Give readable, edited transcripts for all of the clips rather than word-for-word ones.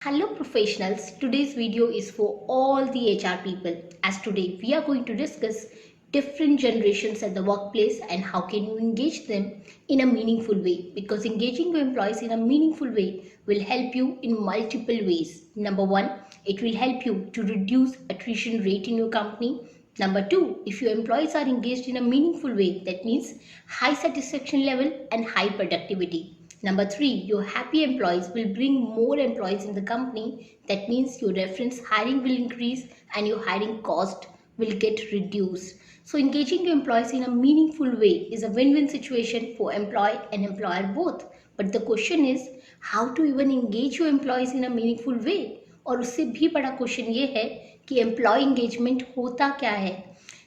Hello professionals, today's video is for all the HR people as today we are going to discuss different generations at the workplace and how can you engage them in a meaningful way, because engaging your employees in a meaningful way will help you in multiple ways. Number one, it will help you to reduce attrition rate in your company. Number two, if your employees are engaged in a meaningful way, that means high satisfaction level and high productivity. Number three, your happy employees will bring more employees in the company. That means your reference hiring will increase and your hiring cost will get reduced. So engaging your employees in a meaningful way is a win-win situation for employee and employer both. But the question is how to even engage your employees in a meaningful way. और उससे भी बड़ा question ये है कि employ engagement होता क्या है।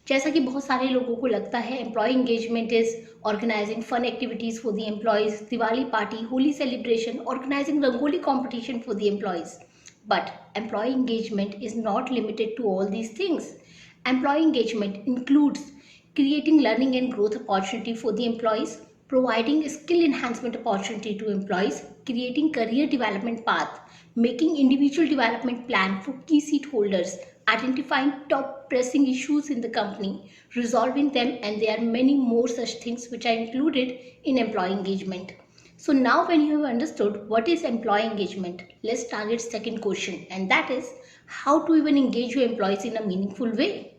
जैसा कि बहुत सारे लोगों को लगता है employee engagement is organizing fun activities for the employees, Diwali party, Holi celebration, organizing rangoli competition for the employees. But employee engagement is not limited to all these things. Employee engagement includes creating learning and growth opportunity for the employees, providing skill enhancement opportunity to employees, creating career development path, making individual development plan for key seat holders, identifying top pressing issues in the company, resolving them, and there are many more such things which are included in employee engagement. So now when you have understood what is employee engagement, let's target second question, and that is how to even engage your employees in a meaningful way.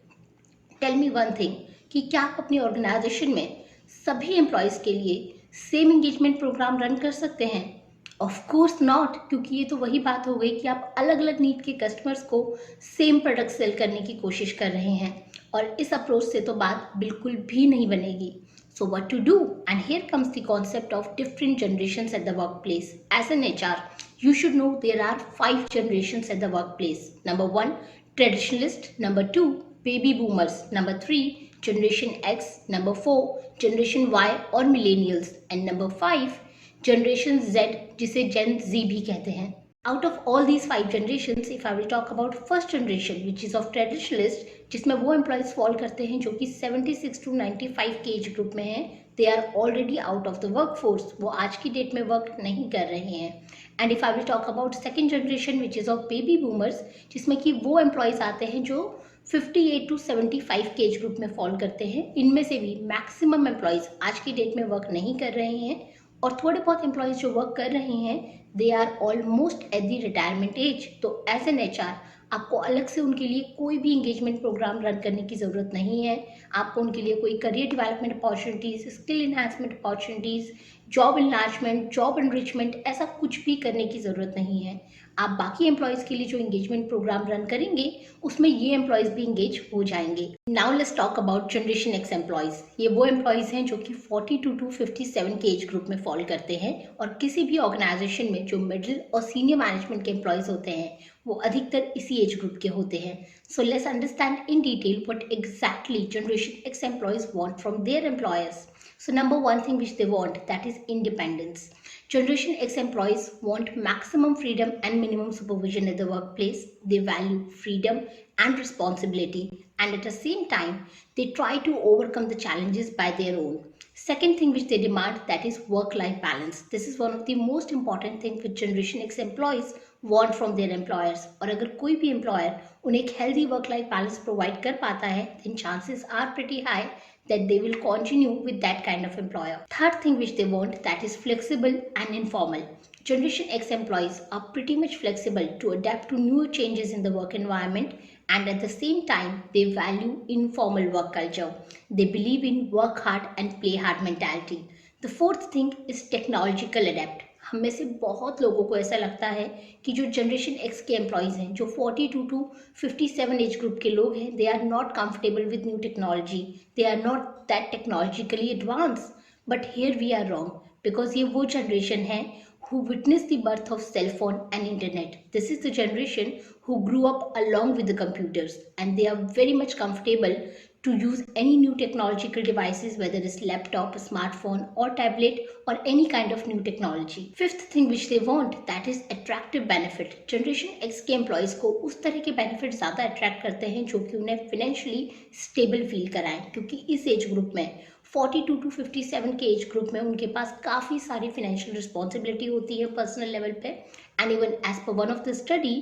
Tell me one thing कि क्या आप अपनी organisation में सभी employees के लिए same engagement program run कर सकते हैं? ऑफ कोर्स नॉट, क्योंकि ये तो वही बात हो गई कि आप अलग अलग नीड के कस्टमर्स को सेम प्रोडक्ट सेल करने की कोशिश कर रहे हैं और इस अप्रोच से तो बात बिल्कुल भी नहीं बनेगी. So what to do? And here comes the concept of different generations at the workplace. As an HR, you should know there are 5 generations at the workplace. Number 1, traditionalist. Number 2, baby boomers. Number 3, generation X. Number 4, generation Y or millennials. And number 5, generation Z, जिसे Gen Z भी कहते हैं. Out of all these 5 generations, if I will talk about first generation, which is of traditionalist, जिसमें वो employees fall करते हैं जो कि 76 to 95 के एज ग्रुप में हैं, they are already out of the work force, वो आज की डेट में वर्क नहीं कर रहे हैं. And if I will talk about second generation which is of baby boomers, जिसमें कि वो एम्प्लॉयज़ आते हैं जो 58 to 75 के एज ग्रुप में फॉल करते हैं. इनमें से भी मैक्सिमम एम्प्लॉयज़ आज की डेट में वर्क नहीं कर रहे हैं और थोड़े बहुत एम्प्लॉयज़ जो वर्क कर रहे हैं they are almost at the retirement age. तो एज एन HR आपको अलग से उनके लिए कोई भी इंगेजमेंट प्रोग्राम रन करने की ज़रूरत नहीं है. आपको उनके लिए कोई career development opportunities, skill enhancement opportunities, job enlargement, job enrichment, ऐसा कुछ भी करने की ज़रूरत नहीं है. आप बाकी एम्प्लॉयज़ के लिए जो इंगेजमेंट प्रोग्राम रन करेंगे उसमें ये एम्प्लॉयज़ भी इंगेज हो जाएंगे. Now let's talk about generation X employees. ये वो एम्प्लॉयज़ हैं जो कि 42 to 57 के एज ग्रुप में फॉल करते हैं और किसी भी ऑर्गेनाइजेशन में जो मिडिल और सीनियर मैनेजमेंट के एम्प्लॉयज़ होते हैं वो अधिकतर इसी एज ग्रुप के होते हैं. So let's understand in detail what exactly generation X employees want from their employers. So number one thing which they want, that is independence. Generation X employees want maximum freedom and minimum supervision at the workplace. They value freedom and responsibility, and at the same time they try to overcome the challenges by their own. Second thing which they demand, that is work-life balance. This is one of the most important thing which Generation X employees want from their employers. और अगर कोई भी employer उन्हें एक healthy work-life balance provide कर पाता है, then chances are pretty high that they will continue with that kind of employer. Third thing which they want, that is flexible and informal. Generation X employees are pretty much flexible to adapt to new changes in the work environment, and at the same time they value informal work culture. They believe in work hard and play hard mentality. The fourth thing is technological adapt. हम में से बहुत लोगों को ऐसा लगता है कि जो जनरेशन एक्स के एम्प्लॉयज़ हैं, जो 42 to 57 एज ग्रुप के लोग हैं, they are not comfortable with new technology, they are not that technologically advance. But here we are wrong, because ये वो जनरेशन है who witnessed the birth of cell phone and internet. This is the generation who grew up along with the computers, and they are very much comfortable to use any new technological devices, whether it's laptop, smartphone or tablet or any kind of new technology. Fifth thing which they want, that is attractive benefit. Generation X के employees को उस तरह के benefit ज़्यादा attract करते हैं जो कि उन्हें financially stable feel कराएं, क्योंकि इस age group में 42 to 57 के एज ग्रुप में उनके पास काफ़ी सारी फाइनेंशियल रिस्पॉन्सिबिलिटी होती है पर्सनल लेवल पे. And even as per one of the study,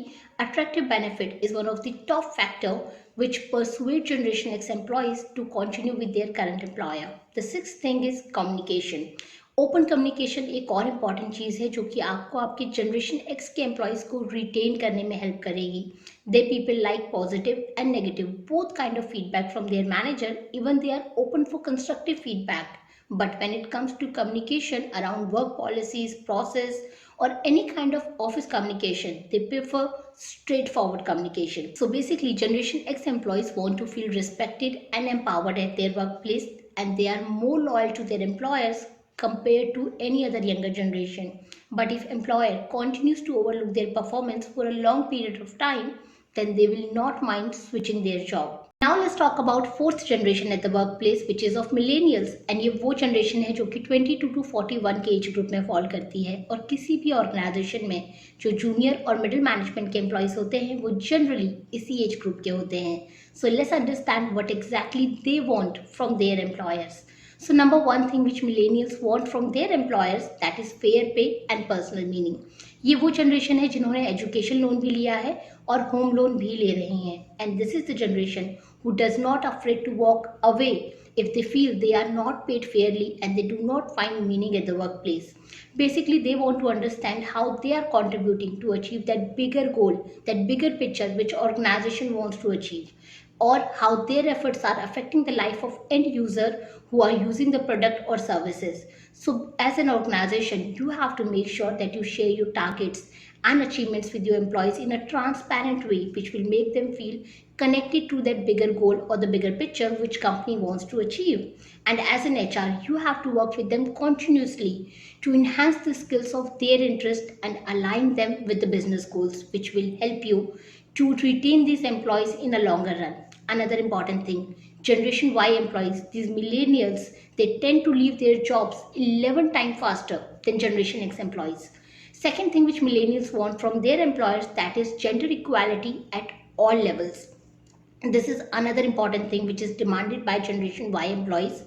attractive benefit is one of the top factor which persuade Generation X employees to continue with their current employer. The sixth thing is communication. Open communication एक और important चीज़ है जो कि आपको आपके generation X के employees को रिटेन करने में हेल्प करेगी. They people like positive and negative both kind of feedback from their manager. Even they are open for constructive feedback. But when it comes to communication around work policies, process, or any kind of office communication, they prefer straightforward communication. So basically, Generation X employees want to feel respected and empowered at their workplace, and they are more loyal to their employers compared to any other younger generation. But if employer continues to overlook their performance for a long period of time, then they will not mind switching their job. Now let's talk about fourth generation at the workplace, which is of millennials. And ये वो generation है जो कि 22 to 41 के as group में fall करती है. और किसी भी ऑर्गेनाइजेशन में जो जूनियर और मिडिल मैनेजमेंट के एम्प्लॉयज़ होते हैं वो जनरली इसी एज ग्रुप के होते हैं. So let's understand what exactly they want from their employers. So number one thing which millennials want from their employers, that is fair pay and personal meaning. ये वो generation है जिन्होंने education loan भी लिया है और होम लोन भी ले रहे हैं. And this is the generation who does not afraid to walk away if they feel they are not paid fairly and they do not find meaning at the workplace. Basically, they want to understand how they are contributing to achieve that bigger goal, that bigger picture which organization wants to achieve, or how their efforts are affecting the life of end user who are using the product or services. So as an organization, you have to make sure that you share your targets and achievements with your employees in a transparent way, which will make them feel connected to that bigger goal or the bigger picture which company wants to achieve. And as an HR, you have to work with them continuously to enhance the skills of their interest and align them with the business goals, which will help you to retain these employees in a longer run. Another important thing, Generation Y employees, these millennials, they tend to leave their jobs 11 times faster than Generation X employees. Second thing which millennials want from their employers, that is gender equality at all levels. And this is another important thing which is demanded by Generation Y employees.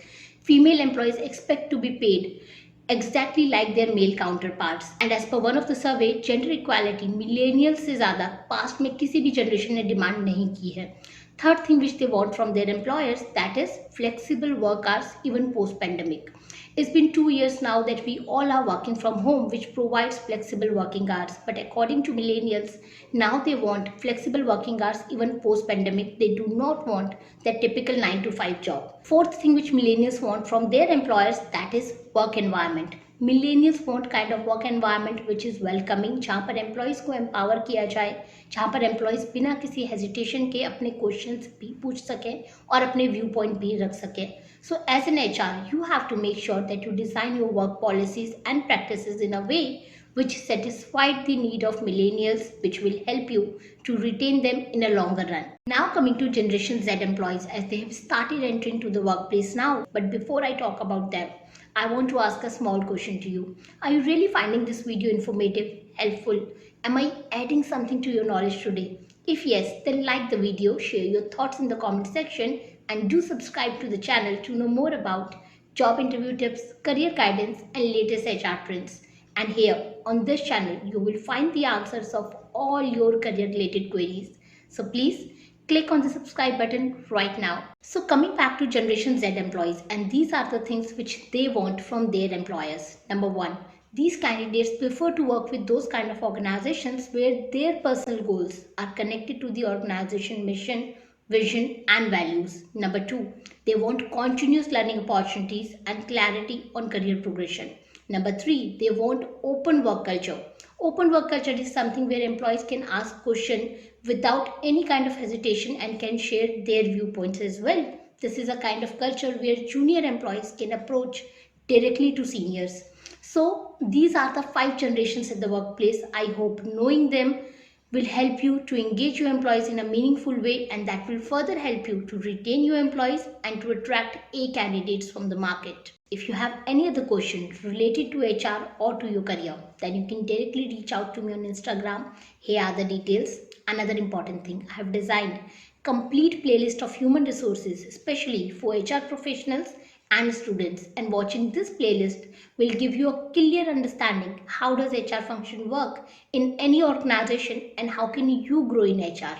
Female employees expect to be paid exactly like their male counterparts. And as per one of the survey, gender equality millennials से ज़्यादा past में किसी भी generation ने demand नहीं की है. Third thing which they want from their employers, that is flexible work hours even post pandemic. It's been 2 years now that we all are working from home, which provides flexible working hours. But according to millennials, now they want flexible working hours even post pandemic. They do not want that typical 9 to 5 job. Fourth thing which millennials want from their employers, that is work environment. Millennials want kind of work environment which is welcoming, जहाँ पर employees को empower किया जाए, जहाँ पर employees बिना किसी hesitation के अपने questions भी पूछ सकें और अपने व्यू पॉइंट भी रख सकें. So as an HR, you have to make sure that you design your work policies and practices in a way which satisfied the need of millennials, which will help you to retain them in a longer run. Now coming to Generation Z employees, as they have started entering to the workplace now. But before I talk about them, I want to ask a small question to you. Are you really finding this video informative, helpful? Am I adding something to your knowledge today? If yes, then like the video, share your thoughts in the comment section, and do subscribe to the channel to know more about job interview tips, career guidance, and latest HR trends. And here on this channel, you will find the answers of all your career related queries. So please click on the subscribe button right now. So coming back to Generation Z employees, and these are the things which they want from their employers. Number one, these candidates prefer to work with those kind of organizations where their personal goals are connected to the organization mission, vision, and values. Number two, they want continuous learning opportunities and clarity on career progression. Number three, they want open work culture. Open work culture is something where employees can ask questions without any kind of hesitation and can share their viewpoints as well. This is a kind of culture where junior employees can approach directly to seniors. So these are the 5 generations at the workplace. I hope knowing them will help you to engage your employees in a meaningful way, and that will further help you to retain your employees and to attract A candidates from the market. If you have any other questions related to HR or to your career, then you can directly reach out to me on Instagram. Here are the details. Another important thing, I have designed complete playlist of human resources, especially for HR professionals and students, and watching this playlist will give you a clear understanding how does HR function work in any organization and how can you grow in HR.